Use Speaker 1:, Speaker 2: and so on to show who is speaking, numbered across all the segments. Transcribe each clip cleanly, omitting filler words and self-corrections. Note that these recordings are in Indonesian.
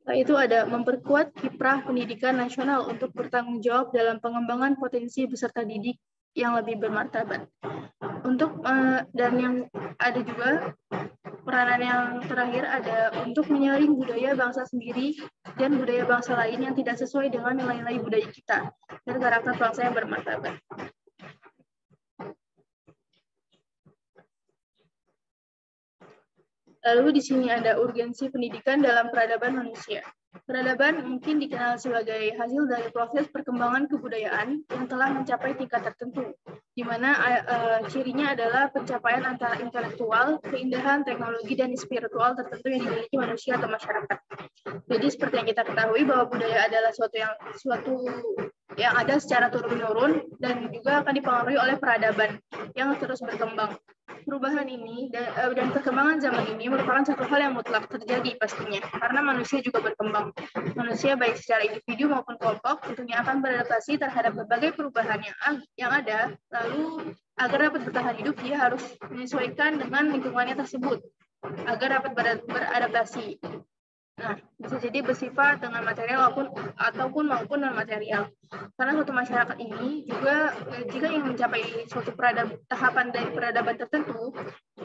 Speaker 1: Itu ada memperkuat kiprah pendidikan nasional untuk bertanggung jawab dalam pengembangan potensi peserta didik yang lebih bermartabat. Dan yang ada juga peranan yang terakhir ada untuk menyaring budaya bangsa sendiri dan budaya bangsa lain yang tidak sesuai dengan nilai-nilai budaya kita dan karakter bangsa yang bermartabat. Lalu di sini ada urgensi pendidikan dalam peradaban manusia. Peradaban mungkin dikenal sebagai hasil dari proses perkembangan kebudayaan yang telah mencapai tingkat tertentu, di mana cirinya adalah pencapaian antara intelektual, keindahan, teknologi, dan spiritual tertentu yang dimiliki manusia atau masyarakat. Jadi seperti yang kita ketahui bahwa budaya adalah suatu yang ada secara turun-menurun dan juga akan dipengaruhi oleh peradaban yang terus berkembang. Perubahan ini dan perkembangan zaman ini merupakan satu hal yang mutlak terjadi pastinya, karena manusia juga berkembang. Manusia baik secara individu maupun kelompok tentunya akan beradaptasi terhadap berbagai perubahan yang ada, lalu agar dapat bertahan hidup dia harus menyesuaikan dengan lingkungannya tersebut agar dapat beradaptasi. Nah, bisa jadi bersifat dengan material maupun non material. Karena suatu masyarakat ini juga jika ingin mencapai suatu tahapan dari peradaban tertentu,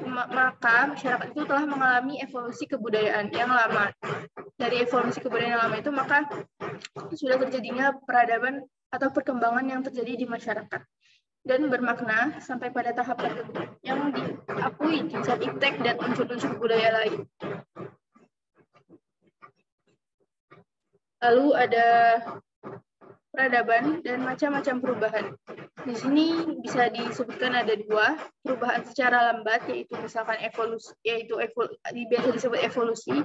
Speaker 1: maka masyarakat itu telah mengalami evolusi kebudayaan yang lama. Dari evolusi kebudayaan yang lama itu, maka sudah terjadinya peradaban atau perkembangan yang terjadi di masyarakat dan bermakna sampai pada tahap tertentu yang diakui kisah iptek dan unsur-unsur budaya lain. Lalu ada peradaban dan macam-macam perubahan. Di sini bisa disebutkan ada dua, perubahan secara lambat yaitu misalkan biasa disebut evolusi.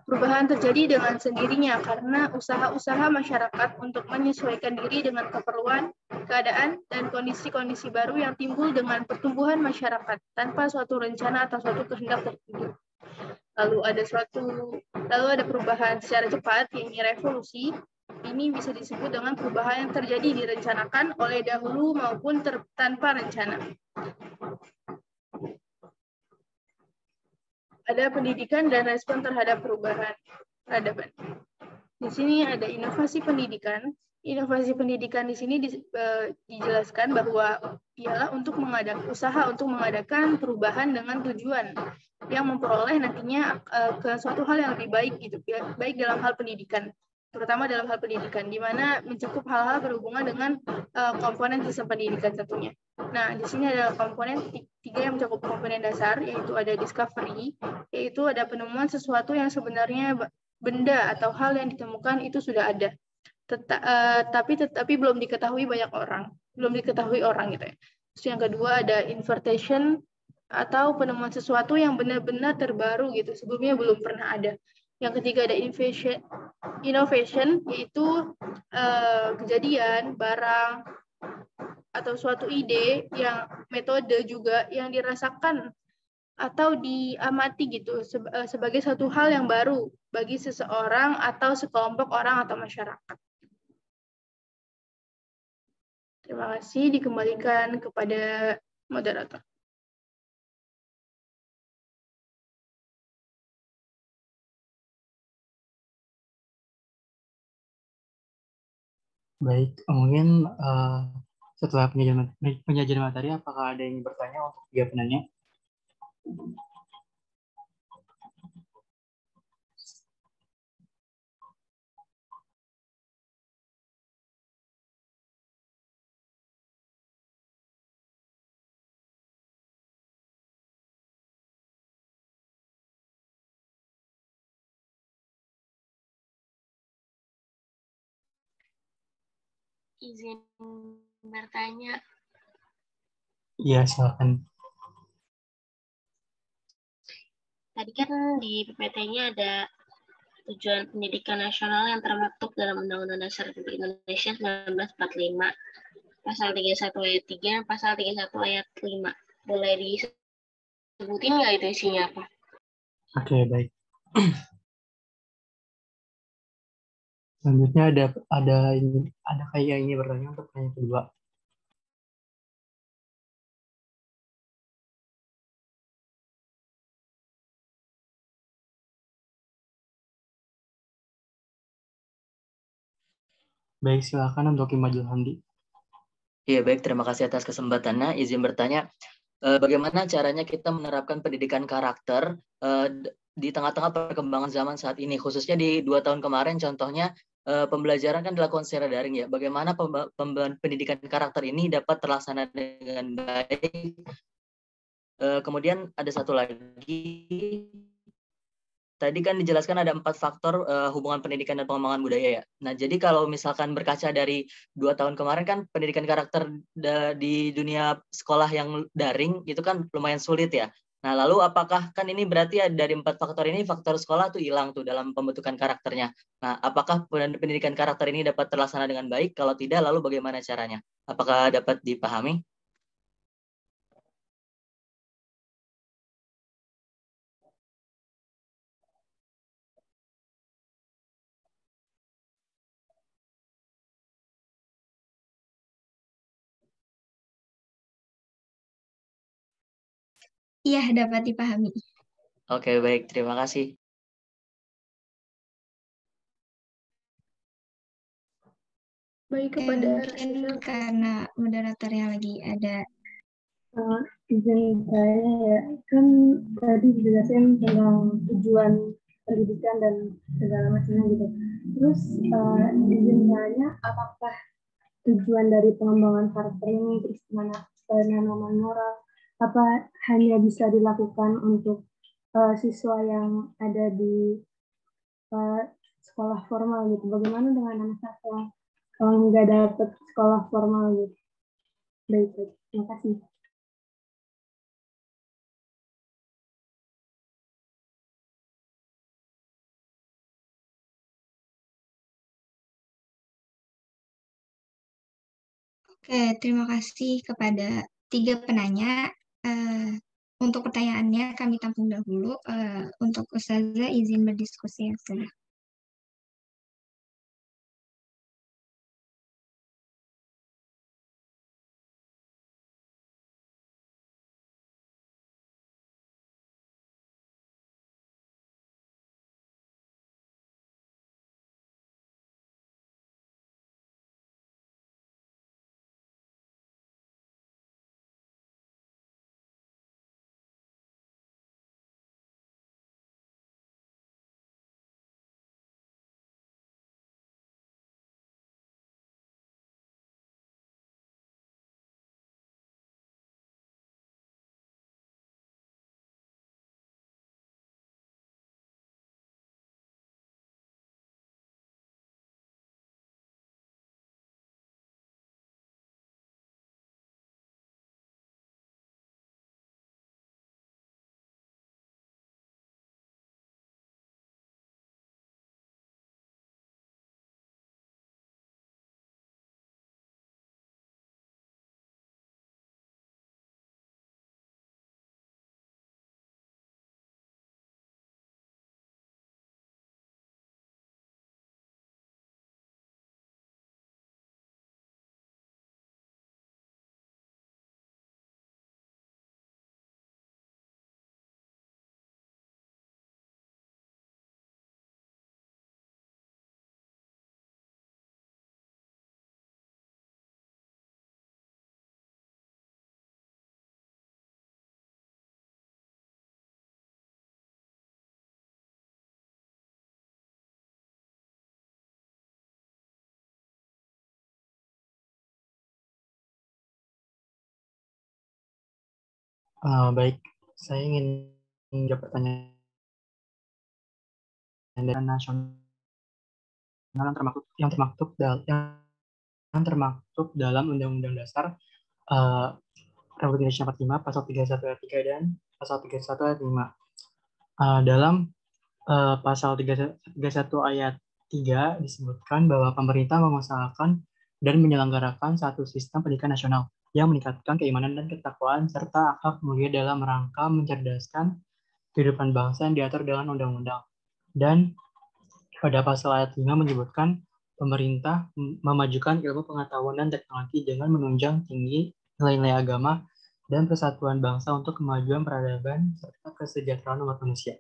Speaker 1: Perubahan terjadi dengan sendirinya karena usaha-usaha masyarakat untuk menyesuaikan diri dengan keperluan, keadaan, dan kondisi-kondisi baru yang timbul dengan pertumbuhan masyarakat tanpa suatu rencana atau suatu kehendak tertentu. Lalu ada perubahan secara cepat, yaitu revolusi. Ini bisa disebut dengan perubahan yang terjadi direncanakan oleh dahulu maupun tanpa rencana. Ada pendidikan dan respon terhadap perubahan peradaban. Di sini ada inovasi pendidikan. Inovasi pendidikan di sini dijelaskan bahwa ialah usaha untuk mengadakan perubahan dengan tujuan yang memperoleh nantinya ke suatu hal yang lebih baik gitu, baik dalam hal pendidikan, terutama dalam hal pendidikan, di mana mencakup hal-hal berhubungan dengan komponen sistem pendidikan tentunya. Nah, di sini ada komponen tiga yang mencakup komponen dasar, yaitu ada discovery, yaitu ada penemuan sesuatu yang sebenarnya benda atau hal yang ditemukan itu sudah ada, tetapi belum diketahui orang gitu ya. Terus yang kedua ada invertation atau penemuan sesuatu yang benar-benar terbaru gitu, sebelumnya belum pernah ada. Yang ketiga ada innovation yaitu kejadian, barang, atau suatu ide, yang metode juga yang dirasakan atau diamati gitu sebagai satu hal yang baru bagi seseorang atau sekelompok orang atau masyarakat. Terima kasih, dikembalikan kepada moderator.
Speaker 2: Baik, mungkin setelah penyajian materi, apakah ada yang bertanya untuk tiga penanya?
Speaker 3: Izin bertanya.
Speaker 2: Iya, silakan.
Speaker 3: Tadi kan di PPT-nya ada tujuan pendidikan nasional yang termaktub dalam Undang-Undang Dasar Republik Indonesia 1945, pasal 31 ayat 3, pasal 31 ayat 5. Boleh disebutin nggak itu isinya apa?
Speaker 2: Oke, baik. Selanjutnya ada kayak ini bertanya untuk pertanyaan kedua. Baik, silakan untuk Imajul Hamdi.
Speaker 4: Iya, baik. Terima kasih atas kesempatannya. Izin bertanya, bagaimana caranya kita menerapkan pendidikan karakter di tengah-tengah perkembangan zaman saat ini, khususnya di 2 tahun kemarin, contohnya pembelajaran kan dilakukan secara daring ya. Bagaimana pendidikan karakter ini dapat terlaksana dengan baik? Kemudian ada satu lagi, tadi kan dijelaskan ada 4 faktor hubungan pendidikan dan pengembangan budaya ya. Nah, jadi kalau misalkan berkaca dari 2 tahun kemarin kan pendidikan karakter di dunia sekolah yang daring itu kan lumayan sulit ya. Nah, lalu apakah kan ini berarti ya dari 4 faktor ini faktor sekolah tuh hilang tuh dalam pembentukan karakternya. Nah, apakah pendidikan karakter ini dapat terlaksana dengan baik? Kalau tidak, lalu bagaimana caranya? Apakah dapat dipahami?
Speaker 5: Iya, dapat dipahami.
Speaker 4: Oke, baik. Terima kasih.
Speaker 1: Baik, kepada
Speaker 5: Mungkin karena moderatornya lagi ada.
Speaker 6: Izin saya ya, kan tadi dijelasin tentang tujuan pendidikan dan segala macamnya gitu. Terus izin saya, apakah tujuan dari pengembangan karakter ini, terus penanaman moral, apa hanya bisa dilakukan untuk siswa yang ada di sekolah formal gitu? Bagaimana dengan anak yang kalau nggak dapet sekolah formal gitu? Baik, terima kasih.
Speaker 5: Oke, terima kasih kepada 3 penanya. Untuk pertanyaannya kami tampung dahulu. Untuk Ustazah izin berdiskusi ya, Ustazah.
Speaker 2: Baik, saya ingin menjawab pertanyaan dari nasional yang termaktub dalam Undang-Undang Dasar Republik Indonesia 45 pasal 31 ayat 3 dan pasal 31 ayat 5. Dalam pasal 31 ayat 3 disebutkan bahwa pemerintah mengusahakan dan menyelenggarakan satu sistem pendidikan nasional yang meningkatkan keimanan dan ketakwaan serta akhlak mulia dalam rangka mencerdaskan kehidupan bangsa yang diatur dengan undang-undang. Dan pada pasal ayat 5 menyebutkan pemerintah memajukan ilmu pengetahuan dan teknologi dengan menunjang tinggi nilai-nilai agama dan persatuan bangsa untuk kemajuan peradaban serta kesejahteraan umat manusia.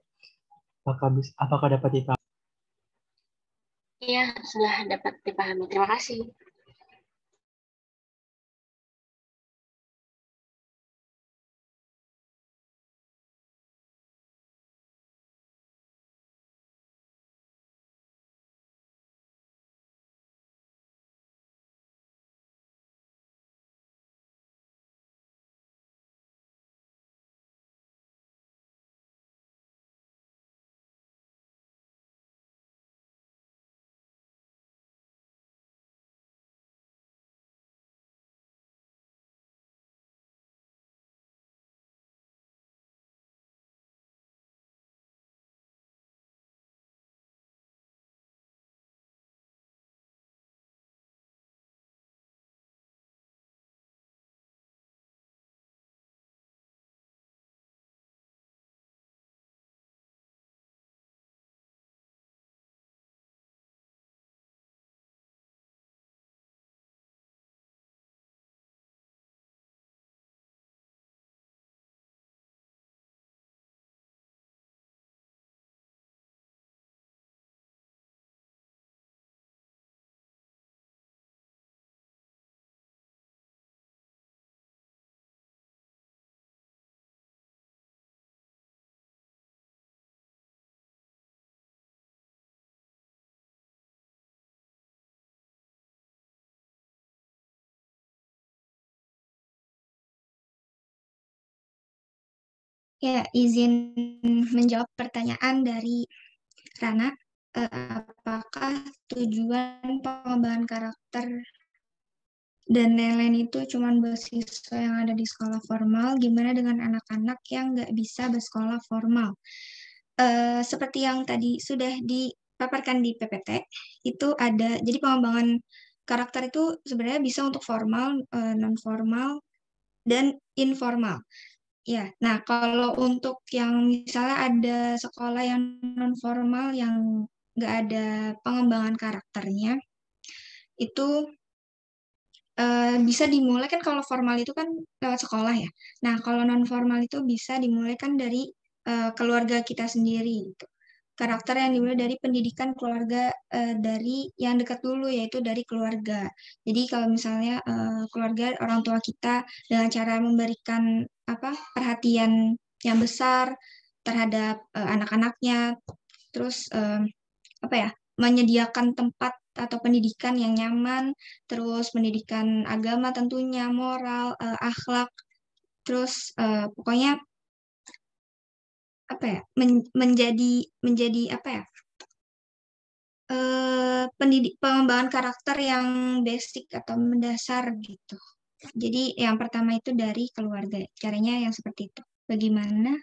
Speaker 2: Apakah dapat dipahami?
Speaker 3: Ya, sudah dapat dipahami. Terima kasih.
Speaker 5: Ya, izin menjawab pertanyaan dari Rana. Apakah tujuan pengembangan karakter dan lain-lain itu cuma buat siswa yang ada di sekolah formal? Gimana dengan anak-anak yang nggak bisa bersekolah formal? Seperti yang tadi sudah dipaparkan di PPT, itu ada, jadi pengembangan karakter itu sebenarnya bisa untuk formal, non-formal, dan informal. Ya, nah kalau untuk yang misalnya ada sekolah yang non-formal yang nggak ada pengembangan karakternya, itu bisa dimulai kan kalau formal itu kan lewat sekolah ya. Nah, kalau non-formal itu bisa dimulai kan dari keluarga kita sendiri gitu. Karakter yang dimulai dari pendidikan keluarga dari yang dekat dulu yaitu dari keluarga. Jadi kalau misalnya keluarga orang tua kita dengan cara memberikan perhatian yang besar terhadap anak-anaknya, terus menyediakan tempat atau pendidikan yang nyaman, terus pendidikan agama tentunya, moral, akhlak, terus pokoknya menjadi pengembangan karakter yang basic atau mendasar gitu. Jadi yang pertama itu dari keluarga, caranya yang seperti itu. Bagaimana,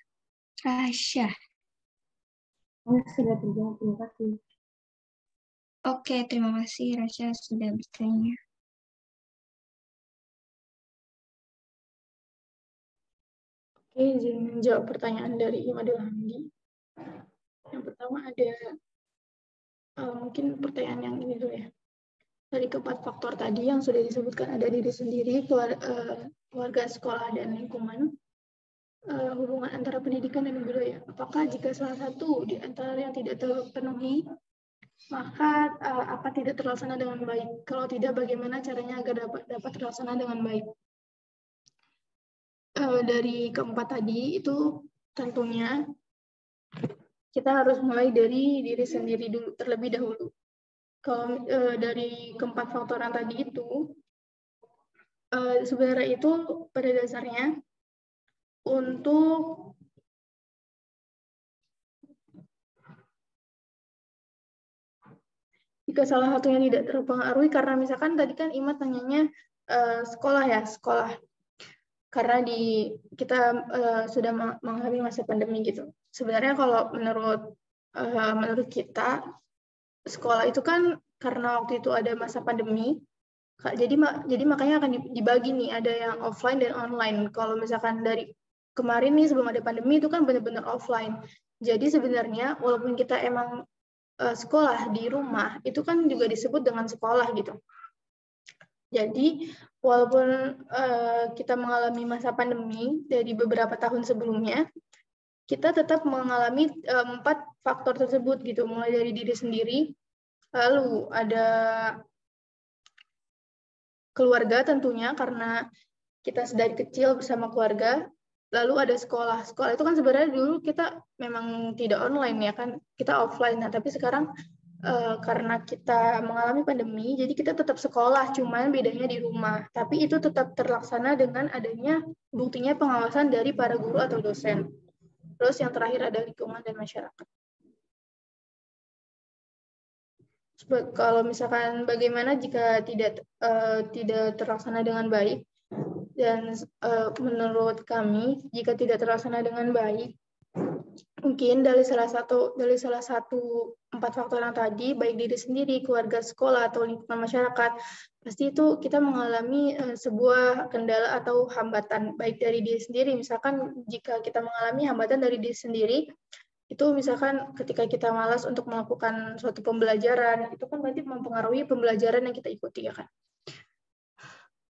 Speaker 5: Rasya?
Speaker 6: Sudah terjawab, terima kasih.
Speaker 5: Oke, terima kasih Rasya sudah bertanya.
Speaker 1: Oke, izin menjawab pertanyaan dari Imadil Hamdi. Yang pertama ada mungkin pertanyaan yang ini dulu ya. Dari keempat faktor tadi yang sudah disebutkan ada diri sendiri, keluarga, sekolah, dan lingkungan. Hubungan antara pendidikan dan budaya. Apakah jika salah satu di antara yang tidak terpenuhi, maka apa tidak terlaksana dengan baik? Kalau tidak, bagaimana caranya agar dapat terlaksana dengan baik? Dari keempat tadi itu tentunya kita harus mulai dari diri sendiri dulu terlebih dahulu. Kalau dari keempat faktor yang tadi itu sebenarnya itu pada dasarnya untuk jika salah satunya tidak terpengaruhi, karena misalkan tadi kan Imat tanyanya sekolah ya, sekolah. Karena kita sudah mengalami masa pandemi gitu. Sebenarnya kalau menurut kita, sekolah itu kan karena waktu itu ada masa pandemi, jadi makanya akan dibagi nih, ada yang offline dan online. Kalau misalkan dari kemarin nih sebelum ada pandemi itu kan benar-benar offline. Jadi sebenarnya walaupun kita emang sekolah di rumah, itu kan juga disebut dengan sekolah gitu. Jadi walaupun kita mengalami masa pandemi dari beberapa tahun sebelumnya, kita tetap mengalami 4 faktor tersebut gitu, mulai dari diri sendiri, Lalu ada keluarga tentunya, karena kita dari kecil bersama keluarga. Lalu ada sekolah. Sekolah itu kan sebenarnya dulu kita memang tidak online ya kan, kita offline. Nah, tapi sekarang karena kita mengalami pandemi, jadi kita tetap sekolah, cuman bedanya di rumah. Tapi itu tetap terlaksana dengan adanya buktinya pengawasan dari para guru atau dosen. Terus yang terakhir ada lingkungan dan masyarakat. Kalau misalkan bagaimana jika tidak terlaksana dengan baik, dan menurut kami jika tidak terlaksana dengan baik, mungkin dari salah satu 4 faktor yang tadi, baik diri sendiri, keluarga, sekolah, atau lingkungan masyarakat, pasti itu kita mengalami sebuah kendala atau hambatan baik dari diri sendiri. Misalkan jika kita mengalami hambatan dari diri sendiri, itu misalkan ketika kita malas untuk melakukan suatu pembelajaran, itu kan berarti mempengaruhi pembelajaran yang kita ikuti, ya kan?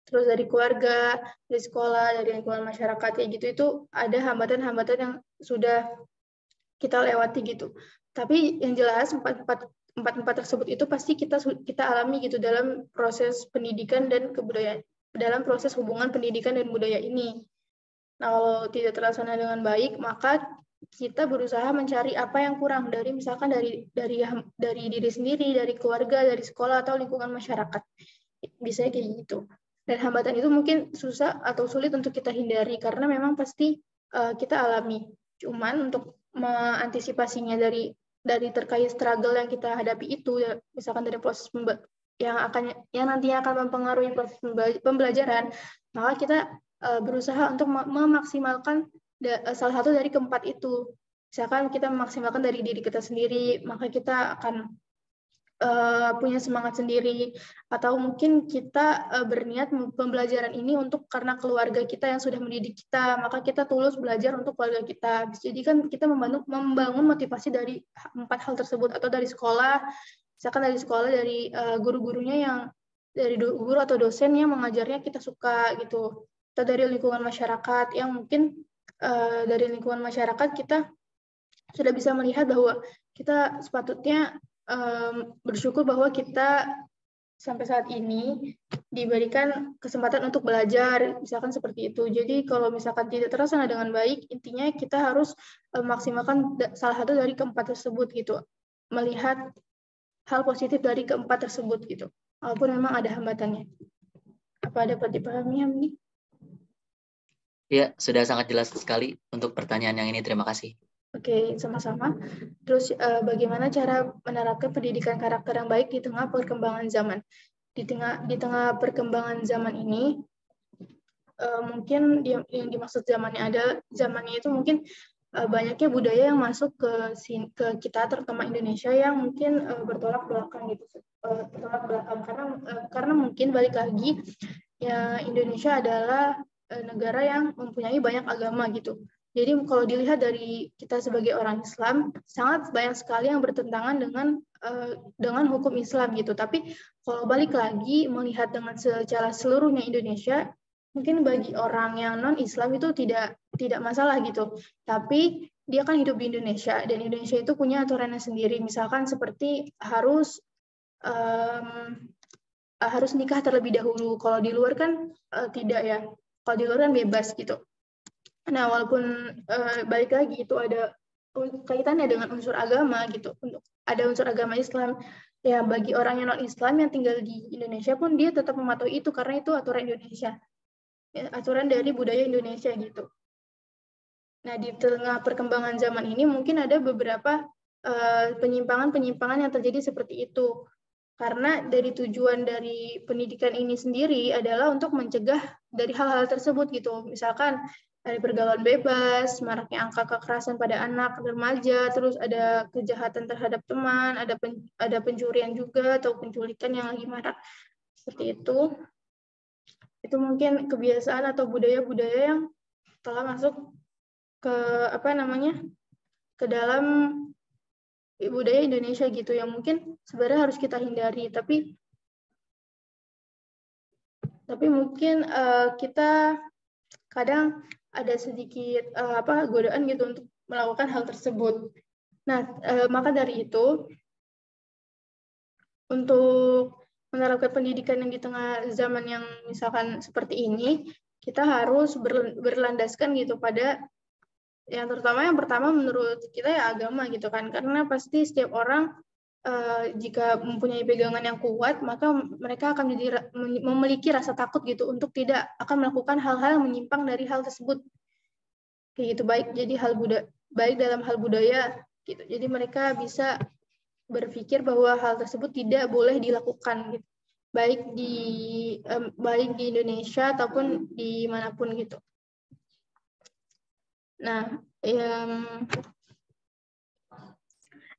Speaker 1: Terus dari keluarga, dari sekolah, dari lingkungan masyarakat, kayak gitu, itu ada hambatan-hambatan yang sudah kita lewati gitu. Tapi yang jelas empat tersebut itu pasti kita alami gitu dalam proses pendidikan dan kebudayaan, dalam proses hubungan pendidikan dan budaya ini. Nah, kalau tidak terlaksana dengan baik, maka kita berusaha mencari apa yang kurang dari misalkan dari diri sendiri, dari keluarga, dari sekolah atau lingkungan masyarakat. Bisa kayak gitu. Dan hambatan itu mungkin susah atau sulit untuk kita hindari karena memang pasti kita alami. Cuman untuk mengantisipasinya dari terkait struggle yang kita hadapi itu, ya, misalkan dari proses yang nantinya akan mempengaruhi proses pembelajaran, maka kita berusaha untuk memaksimalkan salah satu dari keempat itu. Misalkan kita memaksimalkan dari diri kita sendiri, maka kita akan punya semangat sendiri, atau mungkin kita berniat pembelajaran ini untuk karena keluarga kita yang sudah mendidik kita, maka kita tulus belajar untuk keluarga kita. Jadi kan kita membangun motivasi dari 4 hal tersebut, atau dari sekolah, misalkan dari sekolah, dari guru-gurunya yang dari guru atau dosen yang mengajarnya kita suka gitu, atau dari lingkungan masyarakat yang mungkin dari lingkungan masyarakat kita sudah bisa melihat bahwa kita sepatutnya bersyukur bahwa kita sampai saat ini diberikan kesempatan untuk belajar, misalkan seperti itu. Jadi kalau misalkan tidak terlaksana dengan baik, intinya kita harus memaksimalkan salah satu dari keempat tersebut gitu, melihat hal positif dari keempat tersebut gitu, walaupun memang ada hambatannya. Apa dapat dipahami, Hamdi?
Speaker 4: Ya, sudah sangat jelas sekali untuk pertanyaan yang ini. Terima kasih.
Speaker 1: Oke, sama-sama. Terus bagaimana cara menerapkan pendidikan karakter yang baik di tengah perkembangan zaman? Di tengah perkembangan zaman ini, mungkin yang dimaksud zamannya itu mungkin banyaknya budaya yang masuk ke kita, terutama Indonesia, yang mungkin bertolak belakang gitu. Bertolak belakang karena mungkin balik lagi ya, Indonesia adalah negara yang mempunyai banyak agama gitu. Jadi kalau dilihat dari kita sebagai orang Islam, sangat banyak sekali yang bertentangan dengan hukum Islam gitu. Tapi kalau balik lagi melihat dengan secara seluruhnya Indonesia, mungkin bagi orang yang non-Islam itu tidak masalah gitu. Tapi dia kan hidup di Indonesia, dan Indonesia itu punya aturannya sendiri. Misalkan seperti harus nikah terlebih dahulu. Kalau di luar kan tidak ya. Kalau di luar kan bebas gitu. Nah, walaupun balik lagi itu ada kaitannya dengan unsur agama gitu. Ada unsur agama Islam. Ya, bagi orang yang non-Islam yang tinggal di Indonesia pun dia tetap mematuhi itu karena itu aturan Indonesia. Ya, aturan dari budaya Indonesia gitu. Nah, di tengah perkembangan zaman ini mungkin ada beberapa penyimpangan-penyimpangan yang terjadi seperti itu. Karena dari tujuan dari pendidikan ini sendiri adalah untuk mencegah dari hal-hal tersebut gitu. Misalkan ada pergaulan bebas, maraknya angka kekerasan pada anak remaja, terus ada kejahatan terhadap teman, ada pencurian juga atau penculikan yang lagi marak. Seperti itu. Itu mungkin kebiasaan atau budaya-budaya yang telah masuk ke ke dalam budaya Indonesia gitu, yang mungkin sebenarnya harus kita hindari, tapi mungkin kita kadang ada sedikit godaan gitu untuk melakukan hal tersebut. Nah, maka dari itu untuk menerapkan pendidikan yang di tengah zaman yang misalkan seperti ini, kita harus berlandaskan gitu pada yang pertama menurut kita ya agama gitu kan, karena pasti setiap orang jika mempunyai pegangan yang kuat, maka mereka akan memiliki rasa takut gitu untuk tidak akan melakukan hal-hal yang menyimpang dari hal tersebut. Kayak gitu, baik dalam hal budaya gitu. Jadi mereka bisa berpikir bahwa hal tersebut tidak boleh dilakukan gitu. Baik di Indonesia ataupun dimanapun gitu. Nah,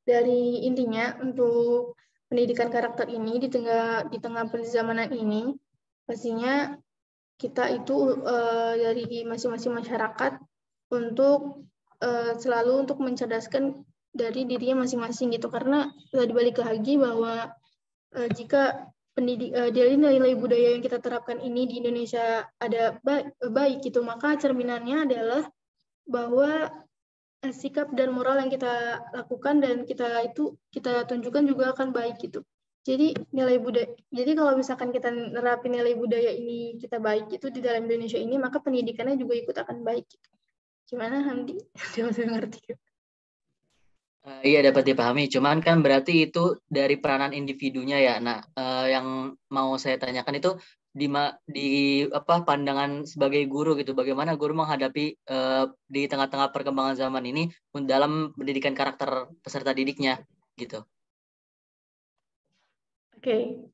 Speaker 1: dari intinya untuk pendidikan karakter ini di tengah perzamanan ini, pastinya kita itu dari masing-masing masyarakat untuk selalu untuk mencerdaskan dari dirinya masing-masing gitu, karena tadi balik lagi bahwa jika dari nilai budaya yang kita terapkan ini di Indonesia ada baik gitu, maka cerminannya adalah bahwa sikap dan moral yang kita lakukan dan kita tunjukkan juga akan baik gitu. Jadi kalau misalkan kita nerapin nilai budaya ini kita baik itu di dalam Indonesia ini, maka pendidikannya juga ikut akan baik gitu. Gimana Hamdi? Dia masih ngerti.
Speaker 4: Iya, dapat dipahami. Cuman kan berarti itu dari peranan individunya ya. Nah, yang mau saya tanyakan itu di pandangan sebagai guru gitu. Bagaimana guru menghadapi di tengah-tengah perkembangan zaman ini dalam pendidikan karakter peserta didiknya gitu.
Speaker 1: Oke.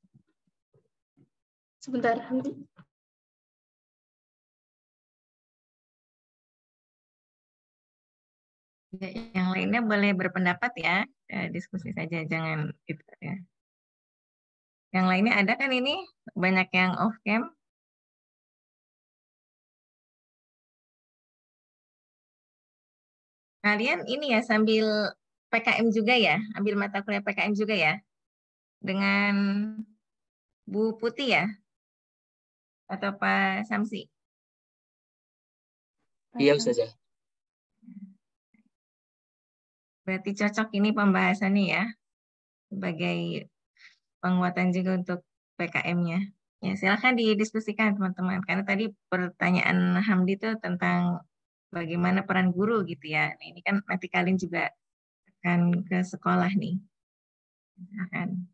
Speaker 1: Sebentar, Hamdi.
Speaker 7: Yang lainnya boleh berpendapat ya, diskusi saja, jangan gitu ya. Yang lainnya ada kan ini, banyak yang off cam. Kalian ini ya sambil PKM juga ya, ambil mata kuliah PKM juga ya, dengan Bu Putih ya, atau Pak Samsi?
Speaker 4: Iya, Ustazah.
Speaker 7: Berarti cocok ini pembahasannya ya, sebagai penguatan juga untuk PKM-nya. Ya, silakan didiskusikan teman-teman, karena tadi pertanyaan Hamdi itu tentang bagaimana peran guru gitu ya. Nah, ini kan nanti kalian juga akan ke sekolah nih. Silakan.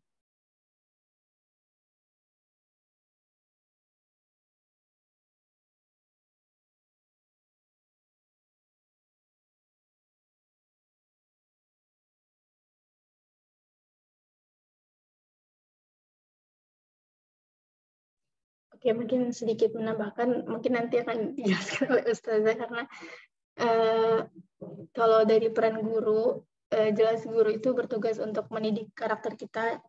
Speaker 1: Oke, mungkin sedikit menambahkan, mungkin nanti akan dijelaskan oleh Ustazah, karena kalau dari peran guru, jelas guru itu bertugas untuk mendidik karakter kita,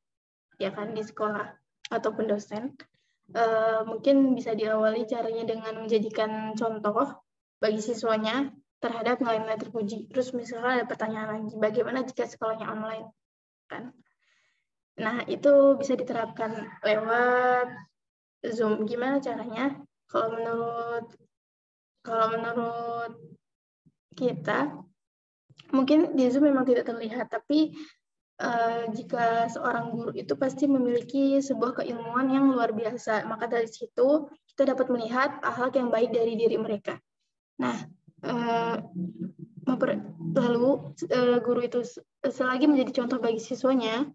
Speaker 1: ya kan, di sekolah ataupun dosen. Mungkin bisa diawali caranya dengan menjadikan contoh bagi siswanya terhadap nilai-nilai terpuji. Terus misalnya ada pertanyaan lagi, bagaimana jika sekolahnya online? Kan? Nah, itu bisa diterapkan lewat Zoom. Gimana caranya? Kalau menurut kita, mungkin di Zoom memang tidak terlihat, tapi jika seorang guru itu pasti memiliki sebuah keilmuan yang luar biasa. Maka dari situ kita dapat melihat akhlak yang baik dari diri mereka. Nah, lalu guru itu selagi menjadi contoh bagi siswanya,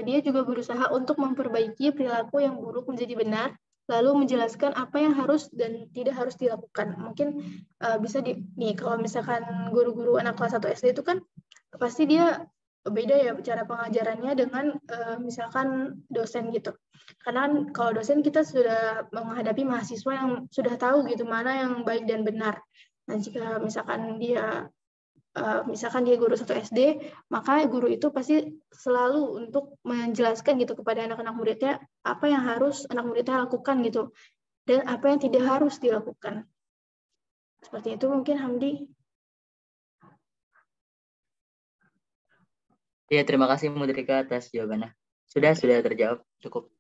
Speaker 1: dia juga berusaha untuk memperbaiki perilaku yang buruk menjadi benar, lalu menjelaskan apa yang harus dan tidak harus dilakukan. Mungkin bisa kalau misalkan guru-guru anak kelas 1 SD itu kan pasti dia beda ya cara pengajarannya dengan misalkan dosen gitu. Karena kalau dosen kita sudah menghadapi mahasiswa yang sudah tahu gitu mana yang baik dan benar. Nah, jika misalkan dia guru 1 SD, maka guru itu pasti selalu untuk menjelaskan gitu kepada anak-anak muridnya apa yang harus anak muridnya lakukan gitu, dan apa yang tidak harus dilakukan. Seperti itu mungkin, Hamdi.
Speaker 4: Ya, terima kasih Mudrika atas jawabannya. Sudah terjawab, cukup.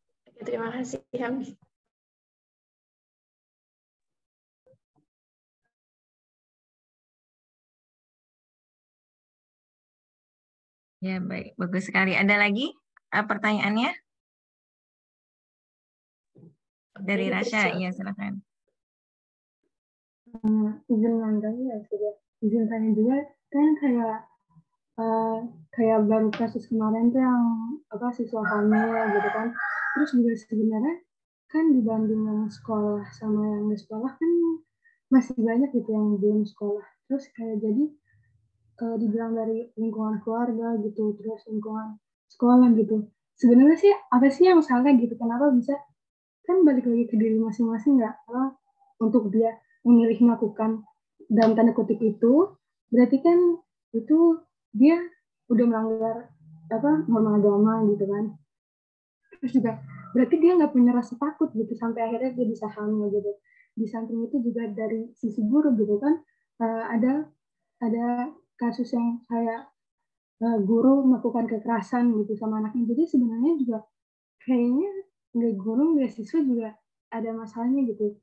Speaker 1: Terima kasih, Hamdi.
Speaker 7: Ya, baik. Bagus sekali. Ada lagi Pertanyaannya dari
Speaker 1: Jadi
Speaker 7: Rasya,
Speaker 1: periksa.
Speaker 7: iya silakan.
Speaker 6: Izin nanya ya sudah. Izin tanya juga kan kayak baru kasus kemarin tuh yang siswa hamil gitu kan. Terus juga sebenarnya kan dibanding yang sekolah sama yang di sekolah kan masih banyak gitu yang belum sekolah. Terus kayak jadi dibilang dari lingkungan keluarga gitu, terus lingkungan sekolah gitu. Sebenarnya sih apa sih yang salah gitu? Kenapa bisa? Kan balik lagi ke diri masing-masing nggak? Untuk dia memilih melakukan dalam tanda kutip itu, berarti kan itu dia udah melanggar norma agama gitu kan. Terus juga berarti dia nggak punya rasa takut gitu sampai akhirnya dia bisa hamil gitu. Di samping itu juga dari sisi guru gitu kan, ada kasus yang kayak guru melakukan kekerasan gitu sama anaknya. Jadi sebenarnya juga kayaknya nggak guru nggak siswa juga ada masalahnya gitu.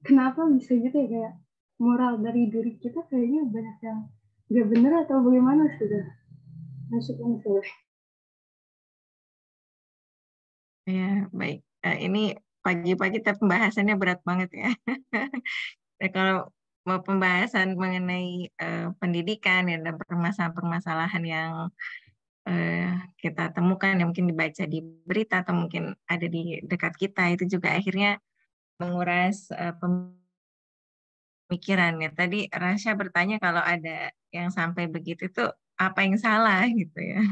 Speaker 6: Kenapa bisa gitu ya, kayak moral dari diri kita kayaknya banyak yang nggak benar atau bagaimana sudah masuknya sudah.
Speaker 7: Ya, baik. Ini pagi-pagi tapi pembahasannya berat banget ya. Nah, kalau mau pembahasan mengenai pendidikan ya, dan permasalahan-permasalahan yang kita temukan yang mungkin dibaca di berita atau mungkin ada di dekat kita, itu juga akhirnya menguras pemikiran ya. Tadi Rasya bertanya kalau ada yang sampai begitu itu apa yang salah gitu ya.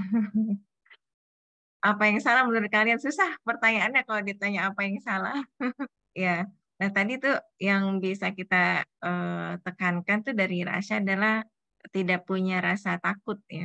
Speaker 7: Apa yang salah menurut kalian? Susah pertanyaannya kalau ditanya apa yang salah. Ya, nah tadi tuh yang bisa kita tekankan tuh dari Rasya adalah tidak punya rasa takut ya.